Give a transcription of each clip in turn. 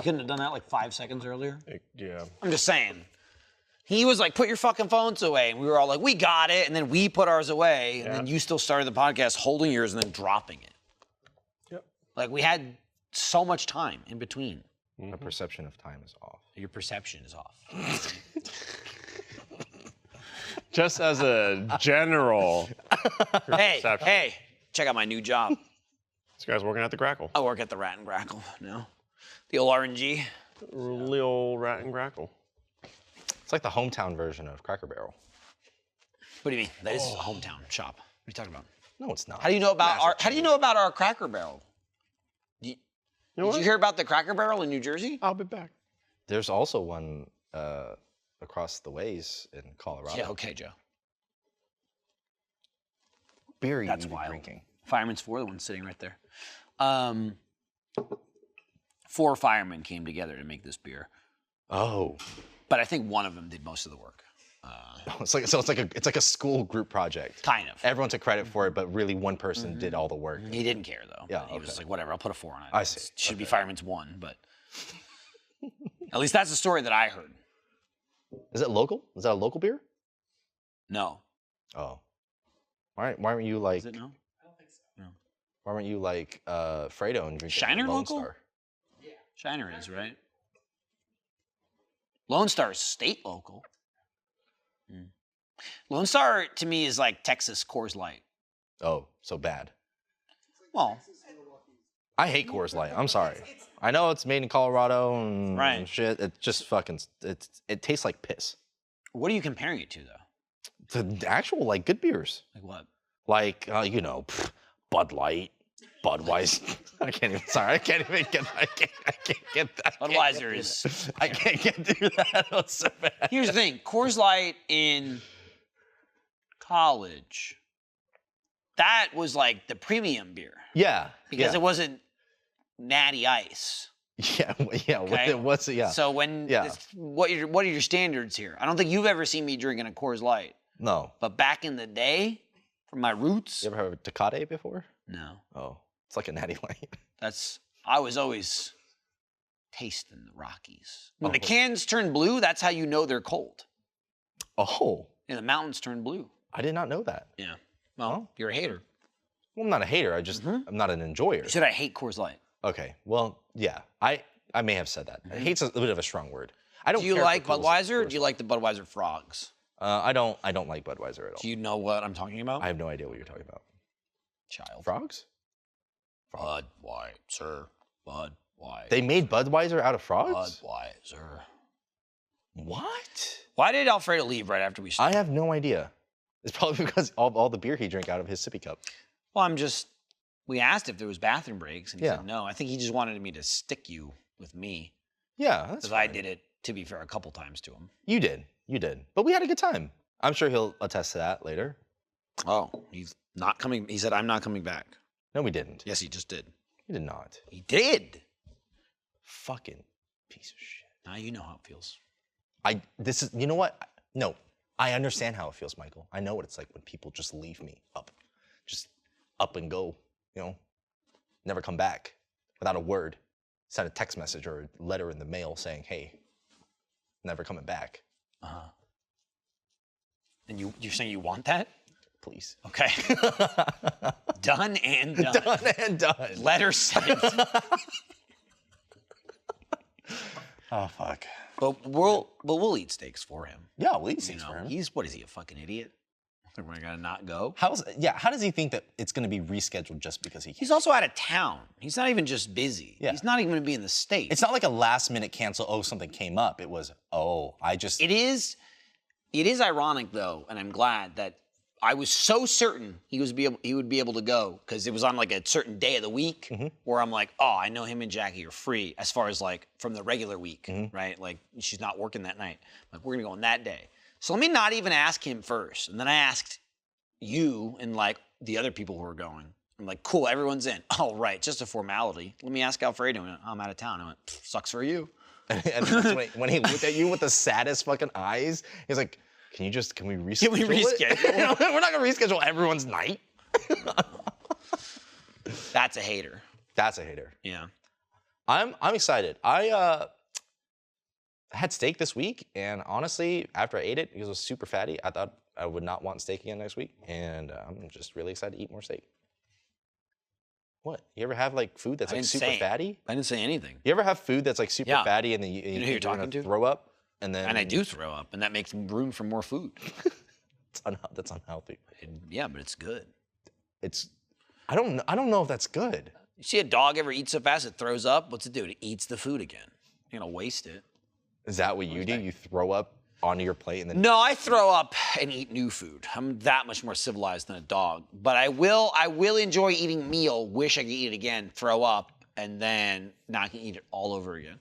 couldn't have done that like 5 seconds earlier? Yeah. I'm just saying. He was like, put your fucking phones away. And we were all like, we got it. And then we put ours away. And then you still started the podcast holding yours and then dropping it. Yep. Like, we had so much time in between. My perception of time is off. Your perception is off. Just as a general perception. Hey, check out my new job. This guy's working at the Grackle. I work at the Rat and Grackle now. The old R&G. Little Rat and Grackle. It's like the hometown version of Cracker Barrel. What do you mean? That is a hometown shop. What are you talking about? No, it's not. How do you know about our Cracker Barrel? Did you hear about the Cracker Barrel in New Jersey? I'll be back. There's also one across the ways in Colorado. Yeah, okay, Joe. Beer you That's be wild. drinking. Fireman's 4, the one sitting right there. 4 firemen came together to make this beer. Oh. But I think one of them did most of the work. It's like a school group project. Kind of. Everyone took credit for it, but really one person did all the work. He didn't care, though. Yeah, He was like, whatever, I'll put a 4 on it. I see. It should be Fireman's 1, but at least that's the story that I heard. Is it local? Is that a local beer? No. Oh. Why aren't you like? Is it no? I don't think so. No. Why aren't you like Fredo and drinking Shiner Lone local? Star? Yeah. Shiner is, right? Lone Star is state local. Lone Star, to me, is like Texas Coors Light. Oh, so bad. Well, I hate Coors Light. I'm sorry. I know it's made in Colorado and shit. It just fucking it tastes like piss. what are you comparing it to, though? The actual like good beers, Like what? like Bud Light, Budweiser. I can't even get. I can't get that. Budweiser is. I can't get through that. That's so bad. Here's the thing: Coors Light in college, that was like the premium beer Yeah. because it wasn't Natty Ice. Yeah. Okay? It was. Yeah. So when what are your standards here? I don't think you've ever seen me drinking a Coors Light. No. But back in the day, from my roots. You ever heard of Tecate before? No. Oh, it's like a Natty Light. I was always tasting the Rockies. When the cans turn blue, that's how you know they're cold. Oh. And the mountains turn blue. I did not know that. Yeah. Well, you're a hater. Well, I'm not a hater. I'm not an enjoyer. You said I hate Coors Light. Okay. Well, yeah. I may have said that. Hate's a bit of a strong word. I don't. Do you care like for Budweiser? Or do you like the Budweiser frogs? I don't like Budweiser at all. Do you know what I'm talking about? I have no idea what you're talking about. Child. Frogs? Budweiser. They made Budweiser out of frogs? Budweiser. What? Why did Alfredo leave right after we started? I have no idea. It's probably because all the beer he drank out of his sippy cup. Well, we asked if there was bathroom breaks, and he said no. I think he just wanted me to stick you with me. Yeah, that's because I did it, to be fair, a couple times to him. You did. But we had a good time. I'm sure he'll attest to that later. Oh, he's not coming. He said, I'm not coming back. No, we didn't. Yes, he just did. He did not. He did. Fucking piece of shit. Now you know how it feels. You know what? No, I understand how it feels, Michael. I know what it's like when people just leave me just up and go, never come back without a word. Send a text message or a letter in the mail saying, hey, never coming back. Uh-huh. And you're saying you want that? Please. Okay. Done and done. Done and done. Letter sent. Oh, fuck. But we'll eat steaks for him. Yeah, we'll eat steaks for him. What is he, a fucking idiot? We're gonna not go? How does he think that it's gonna be rescheduled just because he can't? He's also out of town. He's not even just busy. Yeah. He's not even gonna be in the States. It's not like a last minute cancel, something came up. It was, It is ironic though, and I'm glad that I was so certain he would be able to go because it was on like a certain day of the week where I'm like, oh, I know him and Jackie are free as far as like from the regular week, right? Like she's not working that night. Like we're gonna go on that day. So let me not even ask him first. And then I asked you and like the other people who were going. I'm like, cool, everyone's in. Oh, right, just a formality. Let me ask Alfredo. And I'm out of town. I went, sucks for you. And that's when he looked at you with the saddest fucking eyes, he's like, can we reschedule? Can we reschedule? We're not gonna reschedule everyone's night. That's a hater. That's a hater. Yeah. I'm excited. I had steak this week, and honestly, after I ate it, because it was super fatty, I thought I would not want steak again next week, and I'm just really excited to eat more steak. What? You ever have like food that's like super fatty? I didn't say anything. You ever have food that's like super fatty and then you know who you're talking to? Throw up, and then I do throw up, and that makes room for more food. That's unhealthy. Yeah, but it's good. I don't know if that's good. You see a dog ever eat so fast it throws up? What's it do? It eats the food again. You're gonna waste it. Is that what you do? You throw up onto your plate and then? No, I throw up and eat new food. I'm that much more civilized than a dog. But I will enjoy eating meal. Wish I could eat it again. Throw up and then not can eat it all over again.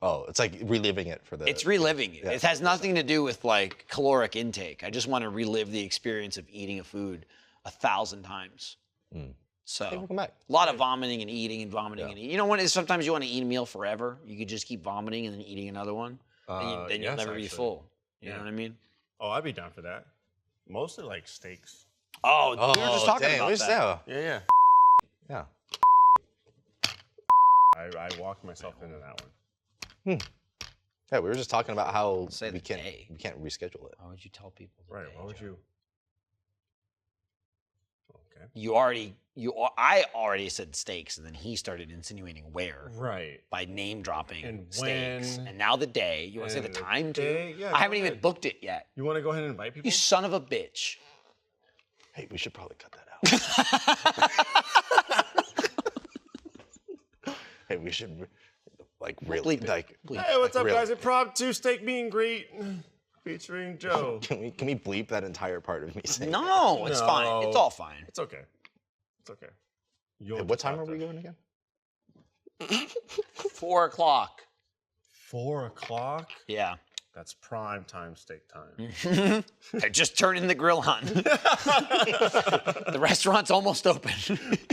Oh, it's like reliving it for the. It's reliving it. Yeah. It has nothing to do with like caloric intake. I just want to relive the experience of eating a food 1,000 times. So welcome back. A lot of vomiting and eating and vomiting and eating. You know when sometimes you want to eat a meal forever? You could just keep vomiting and then eating another one. Then you'll never be full. You know what I mean? Oh, I'd be down for that. Mostly like steaks. Oh, we were just talking about that. Yeah. Yeah. I walked myself into that one. Yeah, we were just talking about how Say we the can't day. reschedule it. Why would you tell people? Right. Why would you? Okay. I already said steaks, and then he started insinuating where. Right. By name dropping And steaks. when. And now the day. You want to say the And the time day? too? Yeah, I go haven't even ahead. booked it yet. You want to go ahead and invite people? You son of a bitch. Hey, we should probably cut that out. Hey, we should like really Bleep it. like. Hey, what's up, really. guys? Impromptu steak meet and greet featuring Joe. Can we bleep that entire part of me saying? No, it's fine. It's all fine. It's okay. It's okay. Hey, what time are we going again? 4 o'clock. 4 o'clock? Yeah. That's prime time steak time. I just turning the grill on. The restaurant's almost open.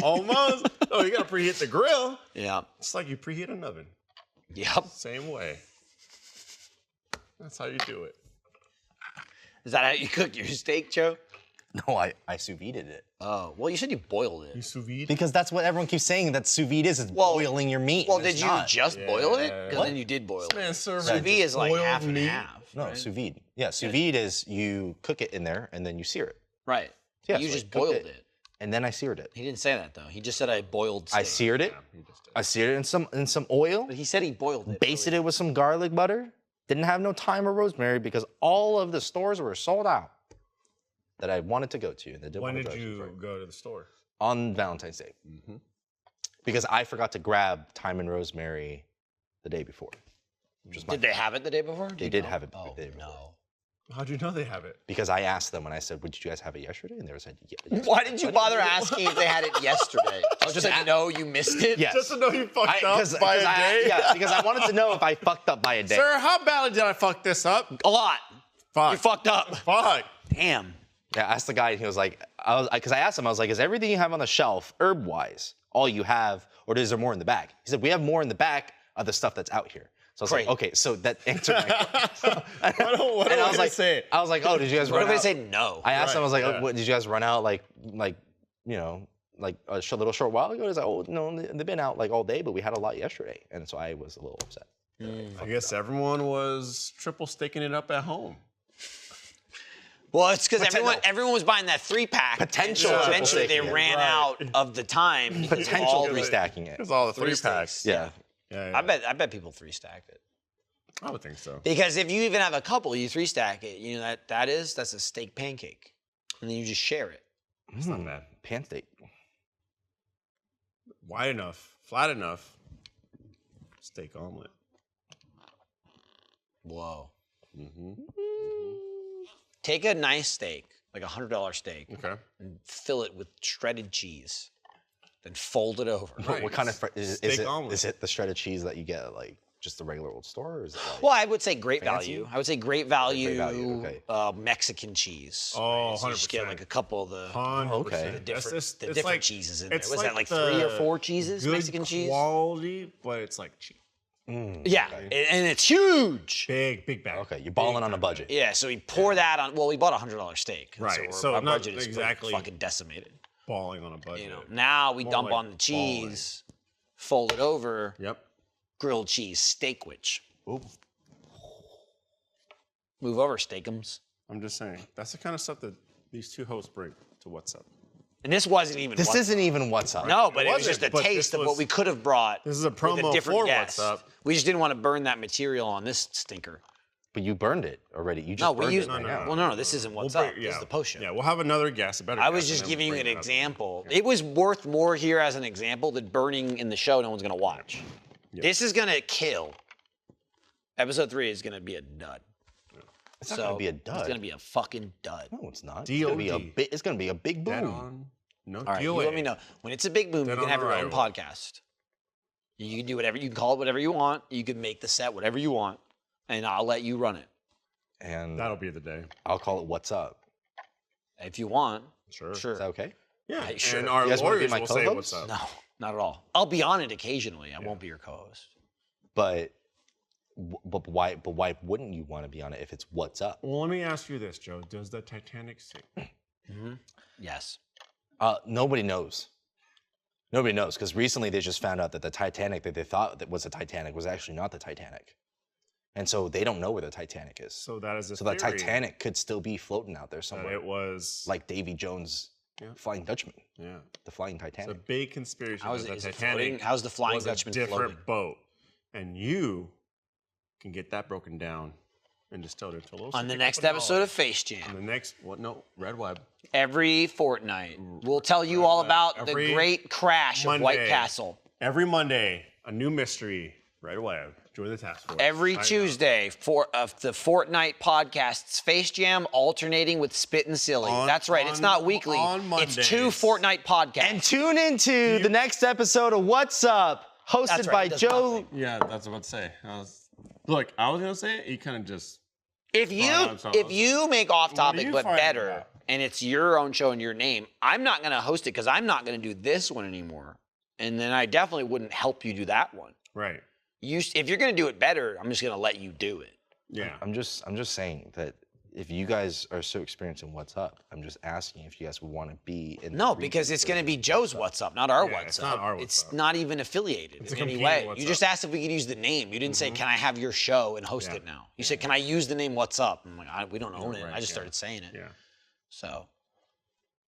Almost? Oh, you gotta preheat the grill. Yeah. It's like you preheat an oven. Yep. Same way. That's how you do it. Is that how you cook your steak, Joe? No, I sous vide it. Oh, well, you said you boiled You it. sous vide? Because that's what everyone keeps saying that sous vide is. It's boiling your meat. Well, and it's did you not. just boil it? Because What? then you did boil Man, it. sir, Sous vide is like boiled half and meat? half. No, right? sous vide. Yeah, sous vide is you cook it in there and then you sear it. Right. Yeah, You so I just cooked boiled it. it. And then I seared it. He didn't say that, though. He just said I boiled steak. I seared it. You just did. I seared it in some oil. But he said he boiled it. Basted it with some garlic butter. Didn't have no thyme or rosemary because all of the stores were sold out that I wanted to go to. And they didn't When want to did drive you too far. go to the store? On Valentine's Day. Because I forgot to grab thyme and rosemary the day before. Which was my Did they have it the day before? They did have it Oh, the day before. no. How'd you know they have it? Because I asked them and I said, did you guys have it yesterday? And they said, yeah. Why did you bother asking if they had it yesterday? I was just like, no, you missed it? Yes. Just to know you fucked up by a day? Yeah, because I wanted to know if I fucked up by a day. Sir, how badly did I fuck this up? A lot. Fuck. You fucked up. Fuck. Damn. Yeah, I asked the guy and he was like, because I asked him, I was like, is everything you have on the shelf herb-wise all you have, or is there more in the back? He said, we have more in the back of the stuff that's out here. So I was like, Great. okay, so that answered my question. What And do I was like, say? I was like, oh, did you guys What run if I out? say no? I asked him, I was like, Right, oh, what, did you guys run out like you know, like a little short while ago? He's like, oh, no, they've been out like all day, but we had a lot yesterday. And so I was a little upset. I guess everyone was triple staking it up at home. Well, it's because Pretend- everyone was buying that 3-pack. Potential So triple eventually they staking. ran Right. out of the time. to Potential all three the- stacking it. It's all the Three three packs. steaks. Yeah. Yeah, I bet people 3-stacked it. I would think so. Because if you even have a couple, you 3-stack it. You know that's a steak pancake, and then you just share it. It's not bad. Pan steak. Wide enough, flat enough. Steak omelet. Whoa. Mm-hmm. Take a nice steak, like $100 steak, Okay. and fill it with shredded cheese. Then fold it over. What kind of is Steak it? omelet. Is it the shredded cheese that you get at like just the regular old store, or is it like? Well, I would say great Fancy? value. I would say great value, Great value, okay. Mexican cheese. Oh, right? So you just get 100%. like a couple of the 100%. Okay. the different, That's just- the it's different like- cheeses in there. it's Was that like the 3 or 4 cheeses, good Mexican cheese? quality, but it's like cheap. Yeah, and it's huge. Big bag. Okay, you're balling Big on a time budget. Yeah, so we pour that on. Well, we bought a $100 steak, and Right, So, so our not budget is pretty exactly- fucking decimated. Balling on a budget. You know, now we More dump like on the cheese, fold it over, Yep. grilled cheese steakwich. Oop. Move over, steakums. I'm just saying. That's the kind of stuff that these two hosts bring to What's Up. And this wasn't even. This isn't even What's Up. No, but it was wasn't, just a but taste this of what was- we could have brought. This is a with promo different for guest. What's Up. We just didn't want to burn that material on this stinker. But you burned it already. You just No, we burned used. it right no, now. Well, no, this isn't What's Up. This is the post show. Yeah, we'll have another guest, a better I guest, was just and then giving you we'll an bring it up. example. It was worth more here as an example than burning in the show no one's going to watch. Yep. This is going to kill. Episode 3 is going to be a dud. It's not gonna be a dud. It's going to be a fucking dud. No, it's not. DOD. It's gonna be a big Dead boom. on. No All right, you DOA. let me know. When it's a big boom, Dead you can on have your own arrival. podcast. You can do whatever, you can call it whatever you want. You can make the set whatever you want, and I'll let you run it. And That'll be the day. I'll call it What's Up. If you want. Sure. Is that okay? Yeah. Hey, sure. And our You guys wanna be lawyers my will say co-host? What's Up. No, not at all. I'll be on it occasionally. I won't be your co-host. But why wouldn't you want to be on it if it's What's Up? Well, let me ask you this, Joe. Does the Titanic sink? Yes. Nobody knows. Nobody knows because recently they just found out that the Titanic that they thought that was the Titanic was actually not the Titanic, and so they don't know where the Titanic is. So that is a So the theory Titanic could still be floating out there that somewhere, it was like Davy Jones' Yeah. Flying Dutchman, Yeah. the Flying It's a Titanic. big conspiracy How is that it? the Is it floating? Titanic How's the Flying was Dutchman a different floating? boat, and you can get that broken down and distilled into a little. On the secret next couple episode dollars. of Face On Jam, the next what? No, Red Web. every fortnight, we'll tell you all about the Every great crash of White Monday. Castle. Every Monday, a new mystery. Red Web. Join the task force. Every Sign up. Tuesday of the Fortnite podcasts, Face Jam alternating with Spit and Silly. That's right. It's not weekly. on It's 2 Mondays. Fortnite podcasts. And tune into the next episode of What's Up, hosted That's right, by it does Joe. nothing. Yeah, that's what I was about to say. Look, I was gonna say it. You kind of just. If you make off topic you but finding better, out? and it's your own show and your name, I'm not gonna host it because I'm not gonna do this one anymore. And then I definitely wouldn't help you do that one. Right. If you're gonna do it better, I'm just gonna let you do it. Yeah. I'm just saying that if you guys are so experienced in What's Up, I'm just asking if you guys would want to be in. No, the because region it's for going to be Joe's What's Up, not our Yeah, What's it's Up. not our What's It's Up. not even affiliated It's in a any competing way. What's You just Up. asked if we could use the name. You didn't say, "Can I have your show and host Yeah. it now?" You said, "Can I use the name What's Up?" I'm like, "We don't own it." right, I just yeah. started saying it. Yeah. So,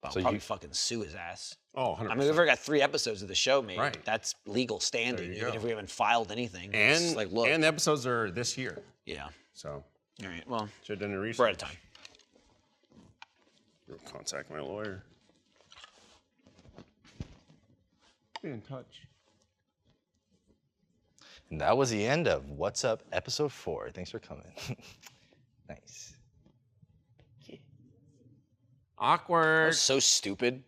I'll So probably you- fucking sue his ass. Oh, 100%. I mean, we've already got 3 episodes of the show made. Right. That's legal standing, There you even go. if we haven't filed anything. It's and like, look, and the episodes are this year, yeah. so All right. Well, should have done a research. we're out of time. Contact my lawyer. Be in touch. And that was the end of What's Up, episode 4. Thanks for coming. Nice. Awkward. So stupid.